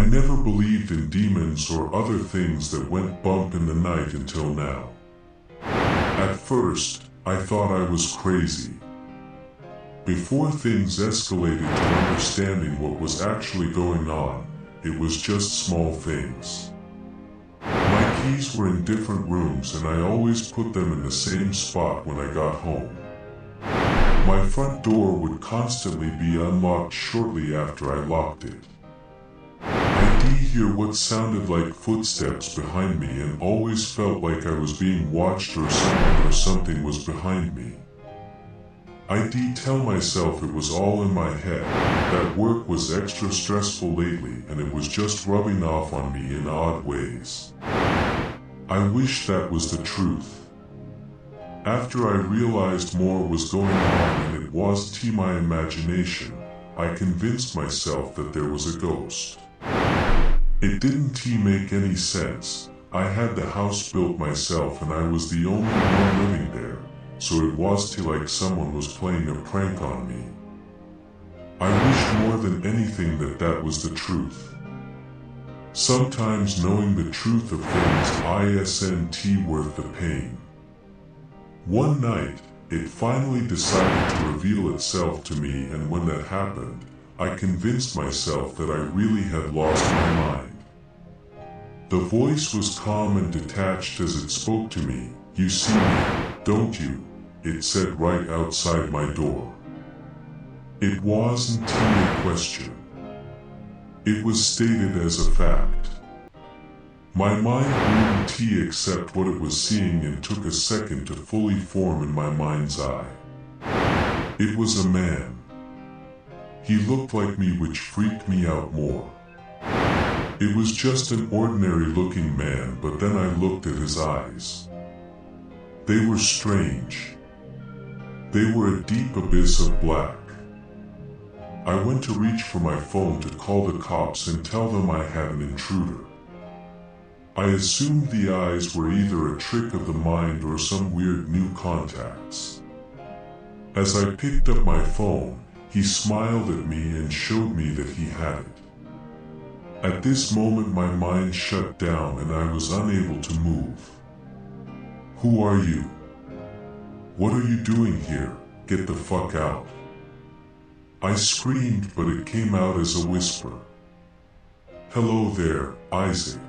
I never believed in demons or other things that went bump in the night until now. At first, I thought I was crazy. Before things escalated to understanding what was actually going on, it was just small things. My keys were in different rooms and I always put them in the same spot when I got home. My front door would constantly be unlocked shortly after I locked it. I'd hear what sounded like footsteps behind me and always felt like I was being watched or someone or something was behind me. I'd tell myself it was all in my head, that work was extra stressful lately and it was just rubbing off on me in odd ways. I wish that was the truth. After I realized more was going on and it wasn't my imagination, I convinced myself that there was a ghost. It didn't make any sense. I had the house built myself and I was the only one living there, so it was like someone was playing a prank on me. I wished more than anything that that was the truth. Sometimes knowing the truth of things isn't worth the pain. One night, it finally decided to reveal itself to me, and when that happened, I convinced myself that I really had lost my mind. The voice was calm and detached as it spoke to me. "You see me, don't you?" it said right outside my door. It wasn't a question. It was stated as a fact. My mind wouldn't accept what it was seeing and took a second to fully form in my mind's eye. It was a man. He looked like me, which freaked me out more. It was just an ordinary looking man, but then I looked at his eyes. They were strange. They were a deep abyss of black. I went to reach for my phone to call the cops and tell them I had an intruder. I assumed the eyes were either a trick of the mind or some weird new contacts. As I picked up my phone, he smiled at me and showed me that he had it. At this moment my mind shut down and I was unable to move. "Who are you? What are you doing here? Get the fuck out." I screamed, but it came out as a whisper. "Hello there, Isaac.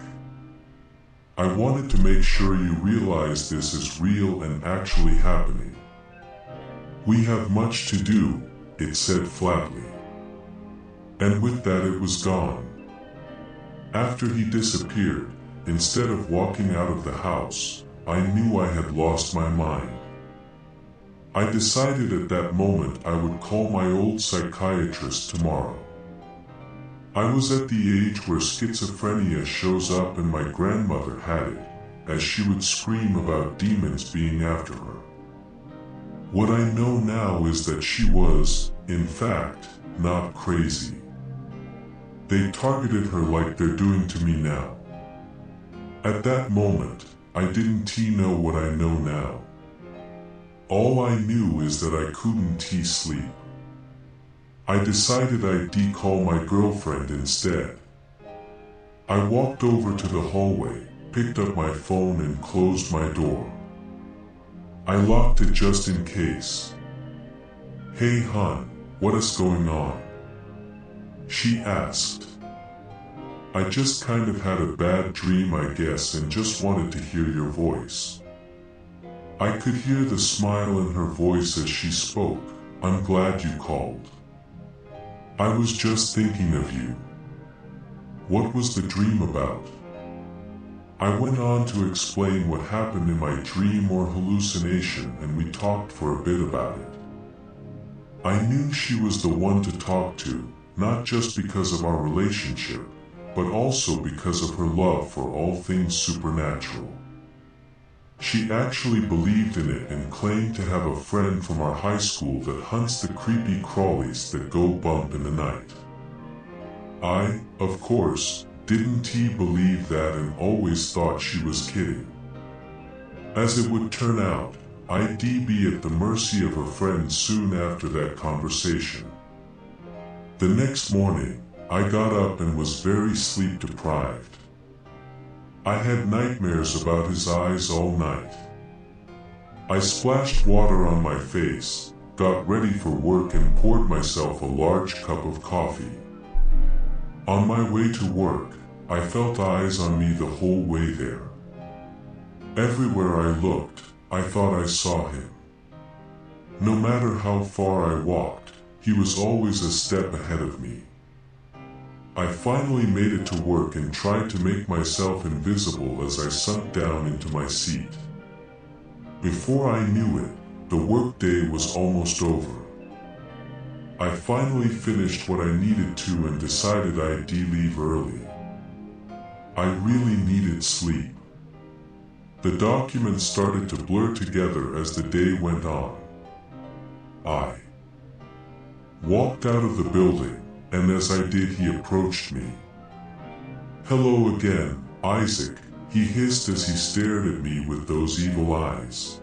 I wanted to make sure you realize this is real and actually happening. We have much to do," it said flatly. And with that it was gone. After he disappeared, instead of walking out of the house, I knew I had lost my mind. I decided at that moment I would call my old psychiatrist tomorrow. I was at the age where schizophrenia shows up and my grandmother had it, as she would scream about demons being after her. What I know now is that she was, in fact, not crazy. They targeted her like they're doing to me now. At that moment, I didn't know what I know now. All I knew is that I couldn't sleep. I decided I'd call my girlfriend instead. I walked over to the hallway, picked up my phone and closed my door. I locked it just in case. "Hey hon, what is going on?" she asked. "I just kind of had a bad dream, I guess, and just wanted to hear your voice." I could hear the smile in her voice as she spoke. "I'm glad you called. I was just thinking of you." "What was the dream about?" I went on to explain what happened in my dream or hallucination, and we talked for a bit about it. I knew she was the one to talk to, not just because of our relationship, but also because of her love for all things supernatural. She actually believed in it and claimed to have a friend from our high school that hunts the creepy crawlies that go bump in the night. I, of course, didn't believe that and always thought she was kidding. As it would turn out, I'd be at the mercy of her friends soon after that conversation. The next morning, I got up and was very sleep deprived. I had nightmares about his eyes all night. I splashed water on my face, got ready for work and poured myself a large cup of coffee. On my way to work, I felt eyes on me the whole way there. Everywhere I looked, I thought I saw him. No matter how far I walked, he was always a step ahead of me. I finally made it to work and tried to make myself invisible as I sunk down into my seat. Before I knew it, the workday was almost over. I finally finished what I needed to and decided I'd leave early. I really needed sleep. The documents started to blur together as the day went on. I walked out of the building, and as I did, he approached me. "Hello again, Isaac," he hissed as he stared at me with those evil eyes.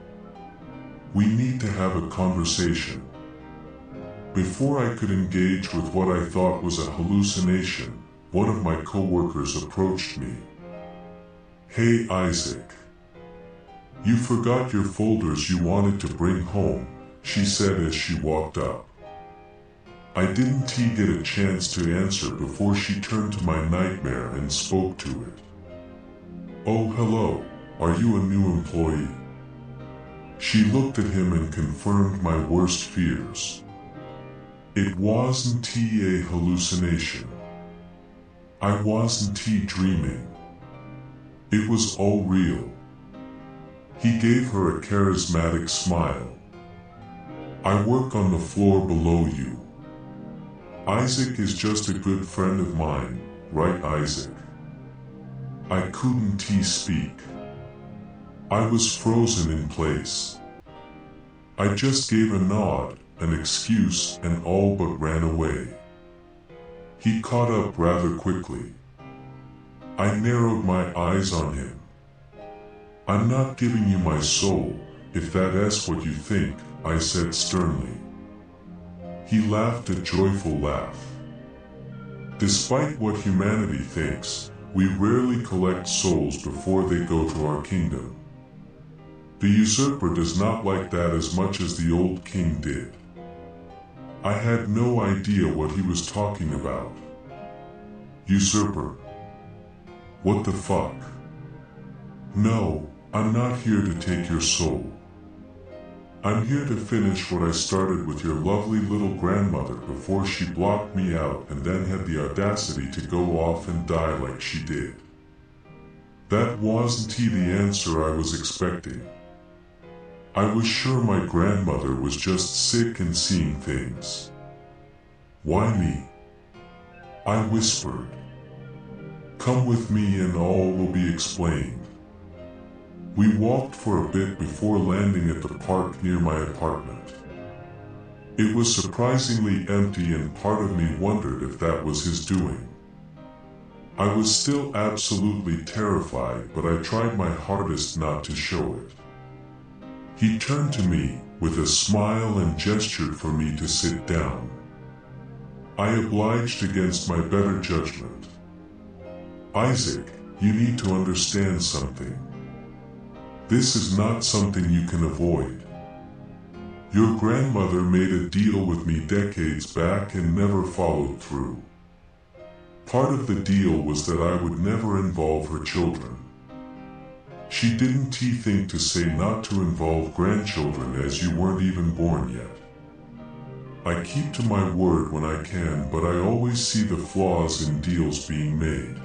"We need to have a conversation." Before I could engage with what I thought was a hallucination, one of my coworkers approached me. "Hey Isaac. You forgot your folders you wanted to bring home," she said as she walked up. I didn't get a chance to answer before she turned to my nightmare and spoke to it. "Oh hello, are you a new employee?" She looked at him and confirmed my worst fears. It wasn't a hallucination. I wasn't dreaming. It was all real. He gave her a charismatic smile. "I work on the floor below you. Isaac is just a good friend of mine, right Isaac?" I couldn't speak. I was frozen in place. I just gave a nod, an excuse, and all but ran away. He caught up rather quickly. I narrowed my eyes on him. "I'm not giving you my soul, if that's what you think," I said sternly. He laughed a joyful laugh. "Despite what humanity thinks, we rarely collect souls before they go to our kingdom. The usurper does not like that as much as the old king did." I had no idea what he was talking about. "Usurper? What the fuck? No, I'm not here to take your soul. I'm here to finish what I started with your lovely little grandmother before she blocked me out and then had the audacity to go off and die like she did." That wasn't the answer I was expecting. I was sure my grandmother was just sick and seeing things. "Why me?" I whispered. "Come with me and all will be explained." We walked for a bit before landing at the park near my apartment. It was surprisingly empty and part of me wondered if that was his doing. I was still absolutely terrified, but I tried my hardest not to show it. He turned to me with a smile and gestured for me to sit down. I obliged against my better judgment. "Isaac, you need to understand something. This is not something you can avoid. Your grandmother made a deal with me decades back and never followed through. Part of the deal was that I would never involve her children. She didn't think to say not to involve grandchildren as you weren't even born yet. I keep to my word when I can, but I always see the flaws in deals being made.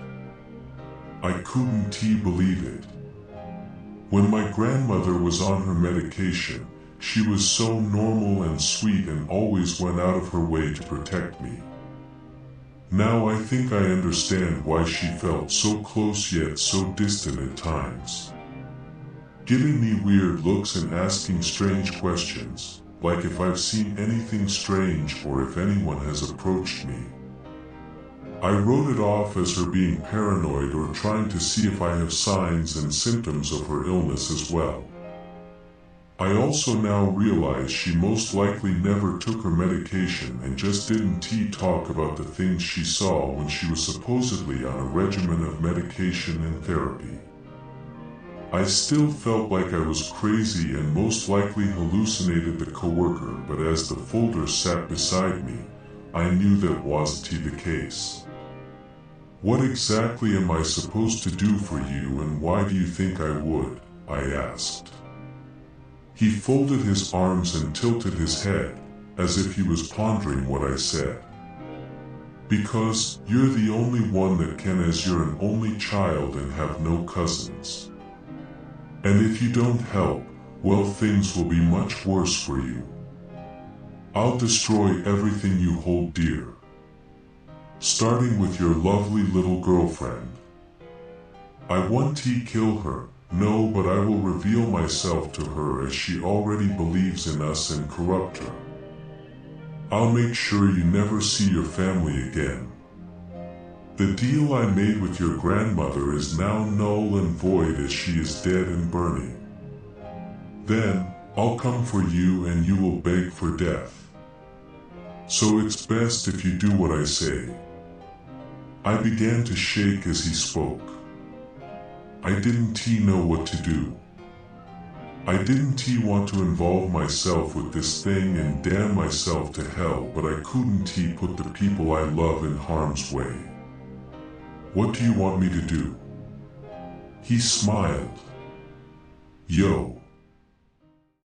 I couldn't believe it. When my grandmother was on her medication, she was so normal and sweet and always went out of her way to protect me. Now I think I understand why she felt so close yet so distant at times. Giving me weird looks and asking strange questions, like if I've seen anything strange or if anyone has approached me. I wrote it off as her being paranoid or trying to see if I have signs and symptoms of her illness as well. I also now realize she most likely never took her medication and just didn't talk about the things she saw when she was supposedly on a regimen of medication and therapy. I still felt like I was crazy and most likely hallucinated the coworker, but as the folder sat beside me, I knew that wasn't the case. What exactly am I supposed to do for you, and why do you think I would? I asked. He folded his arms and tilted his head, as if he was pondering what I said. Because you're the only one that can, as you're an only child and have no cousins. And if you don't help, well, things will be much worse for you. I'll destroy everything you hold dear. Starting with your lovely little girlfriend. I won't kill her, no, but I will reveal myself to her as she already believes in us and corrupt her. I'll make sure you never see your family again. The deal I made with your grandmother is now null and void as she is dead and burning. Then, I'll come for you and you will beg for death. So it's best if you do what I say. I began to shake as he spoke. I didn't know what to do. I didn't want to involve myself with this thing and damn myself to hell, but I couldn't put the people I love in harm's way. What do you want me to do? He smiled. Yo.